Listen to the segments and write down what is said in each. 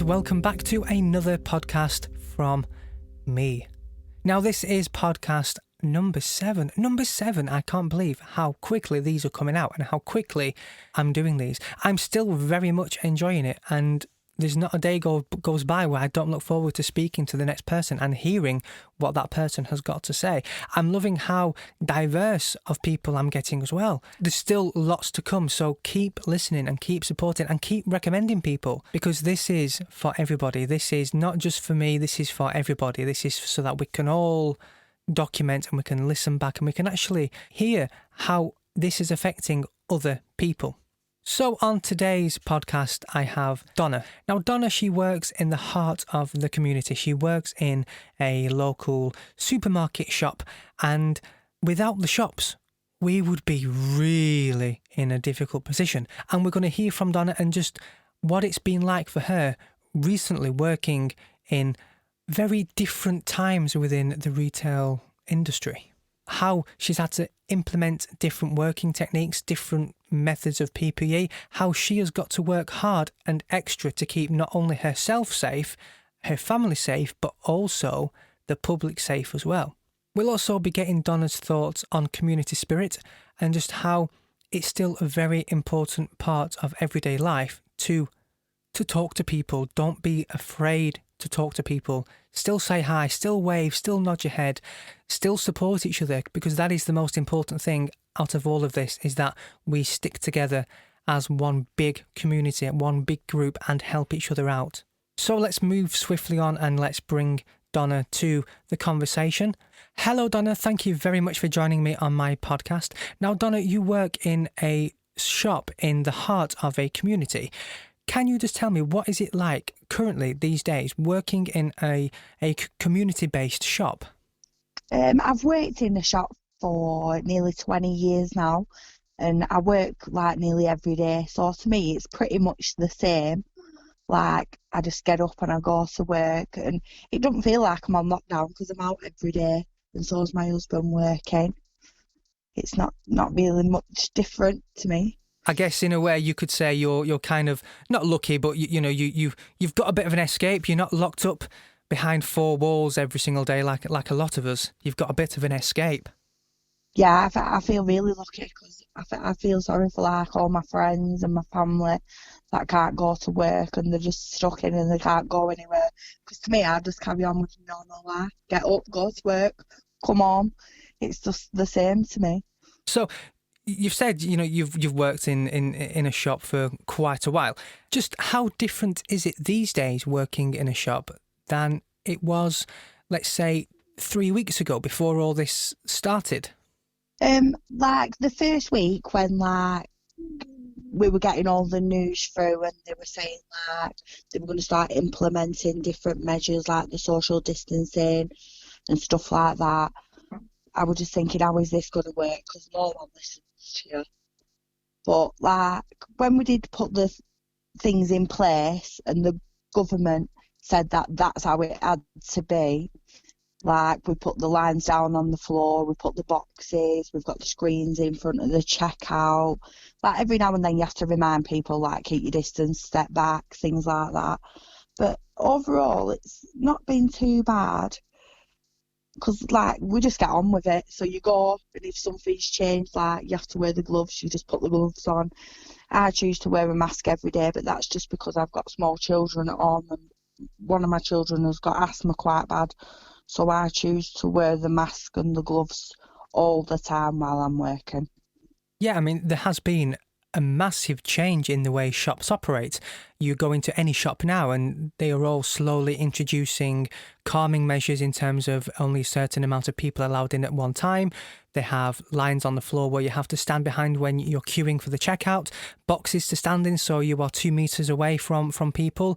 welcome back to another podcast from me. Now, this is podcast number 7. Number 7, I can't believe how quickly these are coming out and how quickly I'm doing these. I'm still very much enjoying it, and there's not a day goes by where I don't look forward to speaking to the next person and hearing what that person has got to say. I'm loving how diverse of people I'm getting as well. There's still lots to come, so keep listening and keep supporting and keep recommending people, because this is for everybody. This is not just for me, this is for everybody. This is so that we can all document and we can listen back and we can actually hear how this is affecting other people. So on today's podcast, I have Donna. Now, Donna, she works in the heart of the community. She works in a local supermarket shop, and without the shops, we would be really in a difficult position. And we're going to hear from Donna and just what it's been like for her recently working in very different times within the retail industry. How she's had to implement different working techniques, different methods of PPE, how she has got to work hard and extra to keep not only herself safe, her family safe, but also the public safe as well. We'll also be getting Donna's thoughts on community spirit and just how it's still a very important part of everyday life to talk to people. Don't be afraid to talk to people. Still say hi, still wave, still nod your head, still support each other, because that is the most important thing out of all of this, is that we stick together as one big community, one big group, and help each other out. So let's move swiftly on and let's bring Donna to the conversation. Hello, Donna. Thank you very much for joining me on my podcast. Now, Donna, you work in a shop in the heart of a community. Can you just tell me, what is it like currently these days working in a community-based shop? I've worked in the shop for nearly 20 years now, and I work like nearly every day. So to me, it's pretty much the same. Like, I just get up and I go to work, and it doesn't feel like I'm on lockdown because I'm out every day, and so is my husband working. It's not really much different to me. I guess in a way you could say you're kind of not lucky, but you've got a bit of an escape. You're not locked up behind four walls every single day like a lot of us. You've got a bit of an escape. Yeah, I feel really lucky because I feel sorry for like all my friends and my family that can't go to work and they're just stuck in and they can't go anywhere. Because to me, I just carry on with normal life. Get up, go to work, come home. It's just the same to me. So you've said, you've worked in a shop for quite a while. Just how different is it these days working in a shop than it was, let's say, 3 weeks ago before all this started? Like the first week when like we were getting all the news through and they were saying like they were going to start implementing different measures like the social distancing and stuff like that, I was just thinking, how is this going to work? Because no one listens to you. But like when we did put the things in place and the government said that that's how it had to be, like we put the lines down on the floor, we put the boxes, we've got the screens in front of the checkout. Like every now and then you have to remind people like keep your distance, step back, things like that. But overall it's not been too bad. Because, like, we just get on with it. So you go, and if something's changed, like, you have to wear the gloves, you just put the gloves on. I choose to wear a mask every day, but that's just because I've got small children at home, and one of my children has got asthma quite bad. So I choose to wear the mask and the gloves all the time while I'm working. Yeah, I mean, there has been a massive change in the way shops operate. You go into any shop now and they are all slowly introducing calming measures in terms of only a certain amount of people allowed in at one time. They have lines on the floor where you have to stand behind when you're queuing for the checkout, boxes to stand in so you are 2 meters away from people,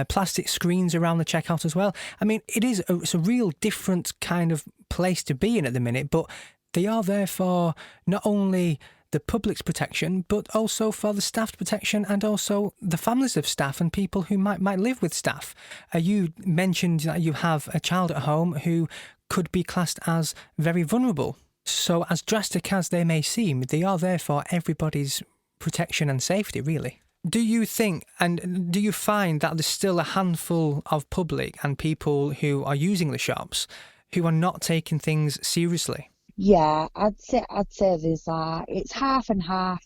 plastic screens around the checkout as well. I mean, it's a real different kind of place to be in at the minute, but they are there for not only the public's protection, but also for the staff's protection and also the families of staff and people who might live with staff. You mentioned that you have a child at home who could be classed as very vulnerable. So as drastic as they may seem, they are there for everybody's protection and safety, really. Do you think, and do you find that there's still a handful of public and people who are using the shops who are not taking things seriously? Yeah, I'd say there's it's half and half.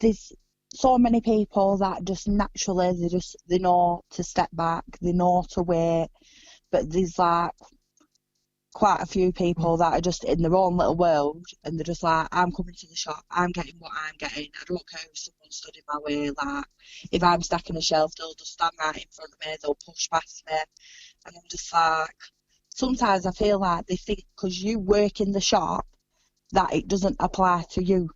There's so many people that just naturally they know to step back, they know to wait, but there's quite a few people that are just in their own little world, and they're just like, I'm coming to the shop, I'm getting what I'm getting. I don't care if someone stood in my way. Like, if I'm stacking a shelf, they'll just stand right in front of me, they'll push past me, and I'm just like, sometimes I feel like they think because you work in the shop that it doesn't apply to you.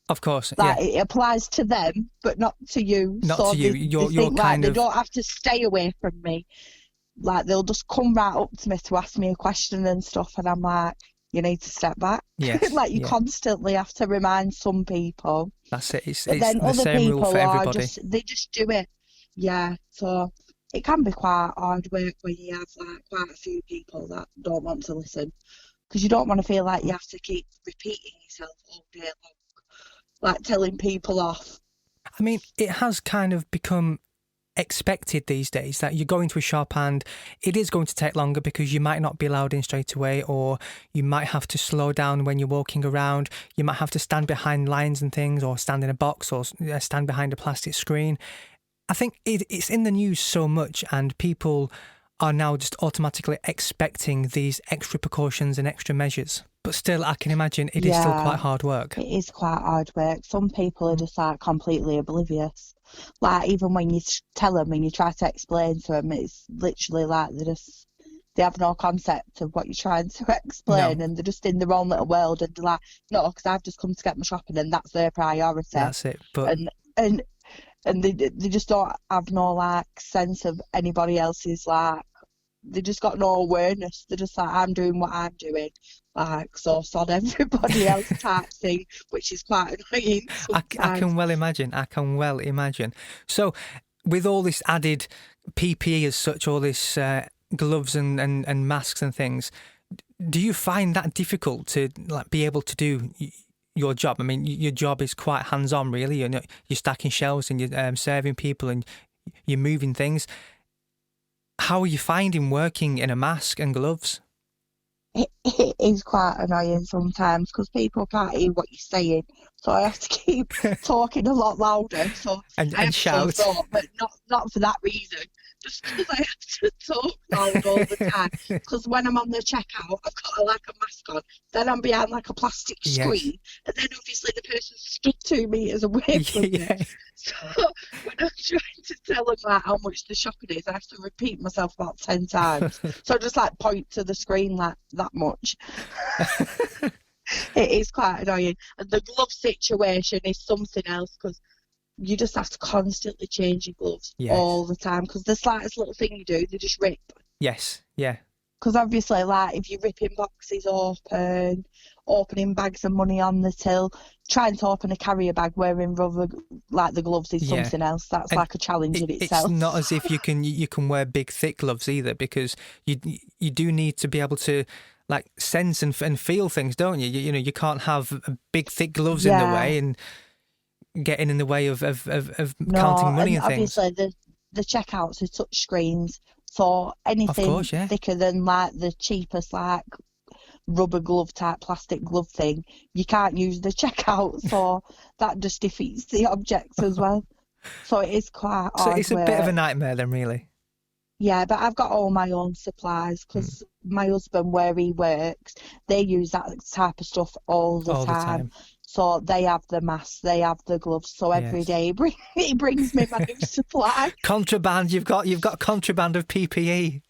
Of course, Like, yeah. it applies to them, but not to you. Not So to you. they You're think like kind they of, don't have to stay away from me. Like, they'll just come right up to me to ask me a question and stuff, and I'm like, you need to step back. yes, Like, you yeah. constantly have to remind some people. That's it. It's But then the other same rule people for are everybody. they just do it. Yeah, so it can be quite hard work when you have quite a few people that don't want to listen, because you don't want to feel like you have to keep repeating yourself all day long, like telling people off. I mean, it has kind of become expected these days that you go into a shop and it is going to take longer because you might not be allowed in straight away, or you might have to slow down when you're walking around. You might have to stand behind lines and things, or stand in a box, or stand behind a plastic screen. I think it's in the news so much, and people are now just automatically expecting these extra precautions and extra measures. But still, I can imagine it is still quite hard work. It is quite hard work. Some people are just completely oblivious. Like, even when you tell them and you try to explain to them, it's literally like they have no concept of what you're trying to explain, and they're just in their own little world, and they're like, no, because I've just come to get my shopping, and that's their priority. That's it. But and they just don't have no sense of anybody else's they just got no awareness. They're just like, I'm doing what I'm doing, so sod everybody else type thing, which is quite annoying sometimes. I can well imagine. So, with all this added PPE as such, all this gloves and masks and things, do you find that difficult to be able to do your job? I mean, your job is quite hands-on, really. You're stacking shelves and you're serving people and you're moving things. How are you finding working in a mask and gloves? It is quite annoying sometimes because people can't hear what you're saying, so I have to keep talking a lot louder. So and I have shout. to talk, but not for that reason. Just because I have to talk loud all the time. Because when I'm on the checkout, I've got a mask on. Then I'm behind a plastic screen, and then obviously the person stood 2 meters away from me. So when I'm trying to tell them how much the shopping is, I have to repeat myself about 10 times. So I just point to the screen that much. It is quite annoying. And the glove situation is something else, because you just have to constantly change your gloves all the time, because the slightest little thing you do, they just rip. Yes, yeah. Because obviously, if you're ripping boxes open, opening bags of money on the till, trying to open a carrier bag wearing rubber, the gloves is something else. That's a challenge in itself. It's not as if you can wear big, thick gloves either, because you do need to be able to sense and feel things, don't you? You can't have big, thick gloves in the way and getting in the way of counting money and things. Obviously, the checkouts are touch screens, so anything thicker than the cheapest rubber glove type plastic glove thing, you can't use the checkout, so that just defeats the object as well. So it is quite hard. So it's a bit of a nightmare then, really. Yeah, but I've got all my own supplies, because my husband, where he works, they use that type of stuff all the time. So they have the masks, they have the gloves. So every day he brings me my new supply. Contraband, you've got contraband of PPE.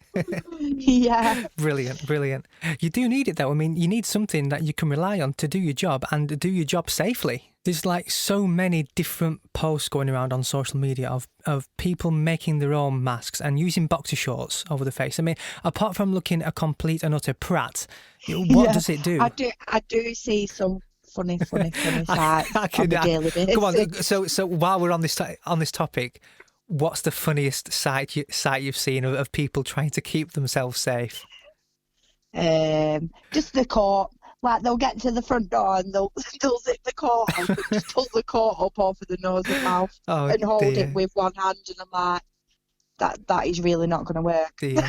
Yeah. Brilliant. You do need it though. I mean, you need something that you can rely on to do your job and do your job safely. There's so many different posts going around on social media of people making their own masks and using boxer shorts over the face. I mean, apart from looking a complete and utter prat, what does it do? I do see some funny sites on a daily basis. Come on. So while we're on this topic, what's the funniest site you've seen of people trying to keep themselves safe? Just the coat. like they'll get to the front door and they'll zip the coat up and just pull the coat up over the nose and mouth Oh and hold dear, it with one hand, and I'm like, that is really not going to work. dear.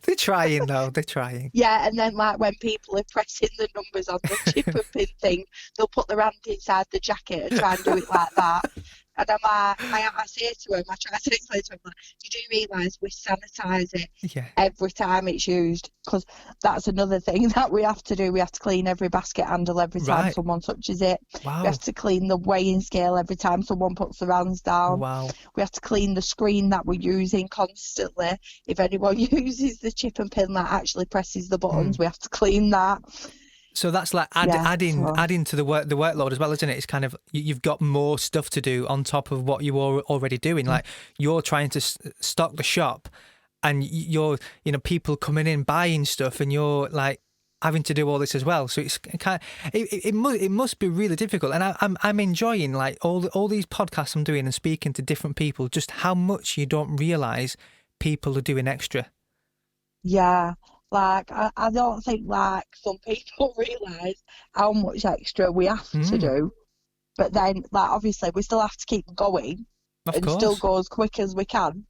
They're trying though. They're trying. Yeah, and then like when people are pressing the numbers on the chip and pin thing, they'll put their hand inside the jacket and try and do it like that. And I'm like, I say to him, I try to explain to him, like, you do realise we sanitise it Yeah. every time it's used, because that's another thing that we have to do. We have to clean every basket handle every time Right. someone touches it. Wow. We have to clean the weighing scale every time someone puts their hands down. Wow. We have to clean the screen that we're using constantly. If anyone uses the chip and pin that actually presses the buttons, we have to clean that. So that's like Yeah, adding so- adding to the workload as well, isn't it? It's kind of you've got more stuff to do on top of what you're already doing. Like you're trying to stock the shop, and you're people coming in buying stuff, and you're like having to do all this as well. So it's kind of, it must be really difficult. And I'm enjoying like all these podcasts I'm doing and speaking to different people. Just how much you don't realise people are doing extra. Yeah, like I don't think like some people realise how much extra we have to do. But then like obviously we still have to keep going Of and course. still go as quick as we can,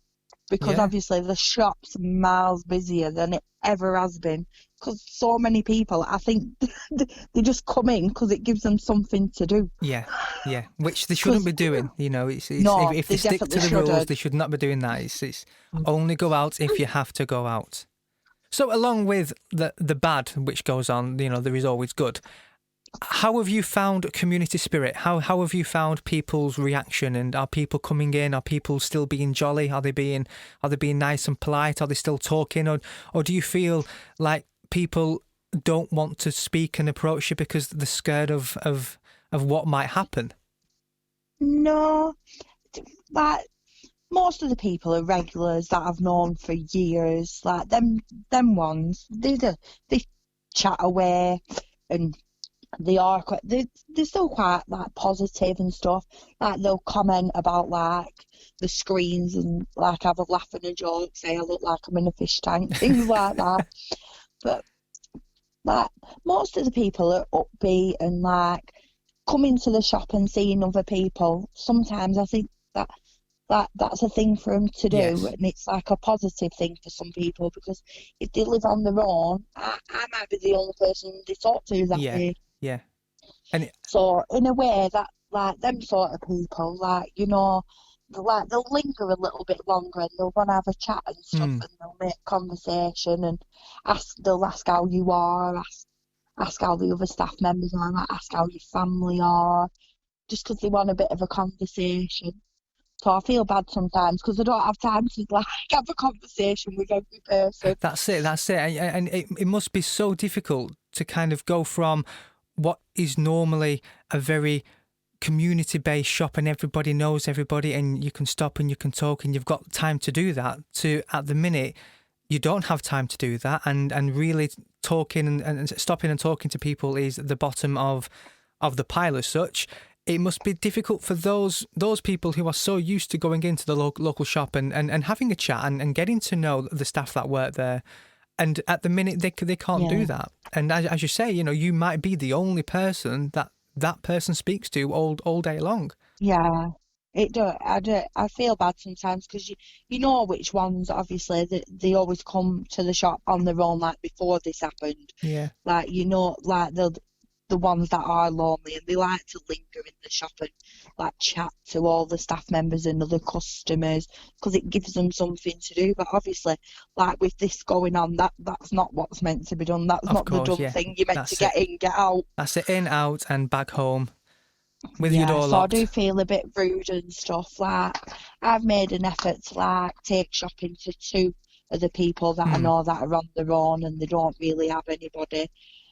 because Yeah. obviously the shop's miles busier than it ever has been, because so many people, I think they just come in because it gives them something to do. Yeah, which they shouldn't be doing. It's No, if they they stick to definitely the rules, shouldn't. they should not be doing that. It's only go out if you have to go out. So along with the bad which goes on, there is always good. How have you found community spirit? How have you found people's reaction? And are people coming in? Are people still being jolly? Are they being nice and polite? Are they still talking? Or do you feel like people don't want to speak and approach you because they're scared of what might happen? No, like most of the people are regulars that I've known for years. Like them ones, they chat away, and they're still quite like positive and stuff. Like they'll comment about like the screens and like have a laugh and a joke, say I look like I'm in a fish tank, things like that. But like most of the people are upbeat and like coming to the shop and seeing other people. Sometimes I think that's a thing for them to do, Yes. and it's like a positive thing for some people, because if they live on their own, I might be the only person they talk to that day. Yeah. And So in a way, that like them sort of people, like they'll linger a little bit longer and they'll want to have a chat and stuff, and they'll make conversation and they'll ask how you are, ask how the other staff members are, like ask how your family are, just because they want a bit of a conversation. So I feel bad sometimes because I don't have time to like have a conversation with every person. That's it. And it must be so difficult to kind of go from what is normally a very community-based shop and everybody knows everybody and you can stop and you can talk and you've got time to do that, to at the minute you don't have time to do that, and really talking and stopping and talking to people is the bottom of the pile as such. It must be difficult for those people who are so used to going into the local shop and having a chat and getting to know the staff that work there. And at the minute, they can't do that. And as you say, you might be the only person that person speaks to all day long. Yeah, it do. I feel bad sometimes because you know which ones, obviously, they always come to the shop on their own, like before this happened. Yeah. Like, like the ones that are lonely and they like to linger in the shop and like chat to all the staff members and other customers because it gives them something to do. But obviously, like with this going on, that's not what's meant to be done. That's Of not course, the done yeah. thing. You're meant That's to get in, get out. That's it, in, out, and back home with your door So locked. I do feel a bit rude and stuff. Like I've made an effort to like take shopping to two of the people that I know that are on their own and they don't really have anybody.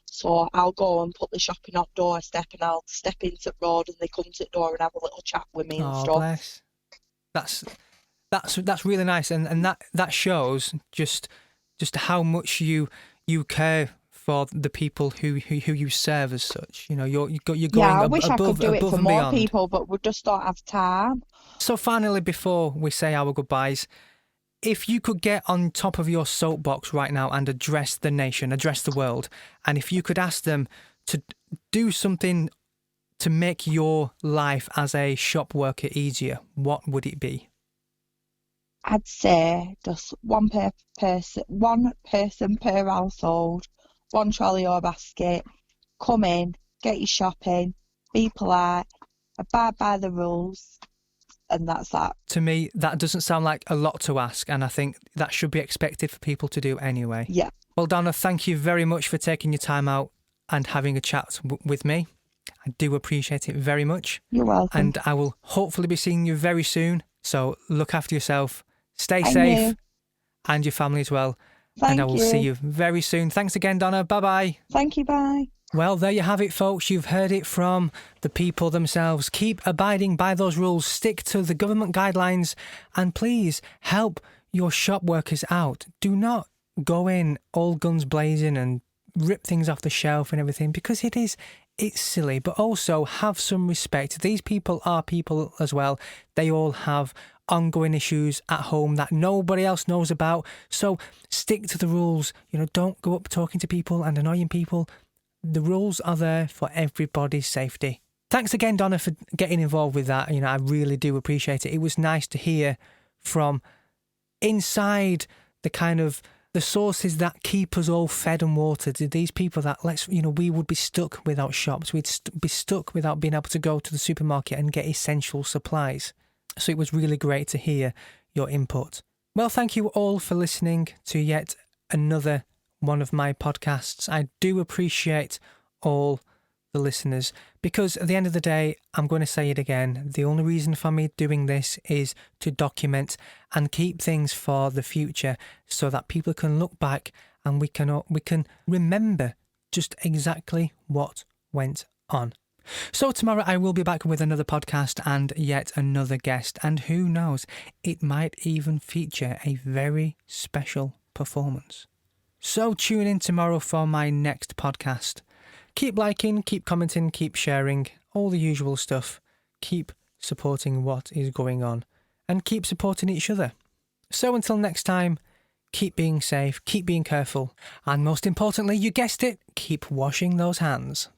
So I'll go and put the shopping on doorstep and I'll step into the road and they come to the door and have a little chat with me and Oh, stuff. bless. That's really nice, and that shows just how much you care for the people who you serve as such. You're going Yeah, I wish I could do it above for and more beyond. people, but we just don't have time. So finally, before we say our goodbyes, if you could get on top of your soapbox right now and address the nation, address the world, and if you could ask them to do something to make your life as a shop worker easier, what would it be? I'd say just one person per household, one trolley or basket. Come in, get your shopping, be polite, abide by the rules, and that's that. To me, that doesn't sound like a lot to ask, and I think that should be expected for people to do anyway. Yeah. Well, Donna, thank you very much for taking your time out and having a chat with me. I do appreciate it very much. You're welcome. And I will hopefully be seeing you very soon. So look after yourself, stay And safe, you. and your family as well. Thank and I will you. see you very soon. Thanks again, Donna. Bye-bye. Thank you, bye. Well, there you have it, folks. You've heard it from the people themselves. Keep abiding by those rules. Stick to the government guidelines. And please help your shop workers out. Do not go in all guns blazing and rip things off the shelf and everything, because it's silly. But also have some respect. These people are people as well. They all have ongoing issues at home that nobody else knows about. So stick to the rules. Don't go up talking to people and annoying people. The rules are there for everybody's safety. Thanks again, Donna, for getting involved with that. I really do appreciate it. It was nice to hear from inside the sources that keep us all fed and watered. These people that we would be stuck without shops. We'd be stuck without being able to go to the supermarket and get essential supplies. So it was really great to hear your input. Well, thank you all for listening to yet another one of my podcasts. I do appreciate all the listeners, because at the end of the day, I'm going to say it again, the only reason for me doing this is to document and keep things for the future, so that people can look back and we can remember just exactly what went on. So tomorrow I will be back with another podcast and yet another guest, and who knows, it might even feature a very special performance. So tune in tomorrow for my next podcast. Keep liking, keep commenting, keep sharing, all the usual stuff. Keep supporting what is going on and keep supporting each other. So until next time, keep being safe, keep being careful, and most importantly, you guessed it, keep washing those hands.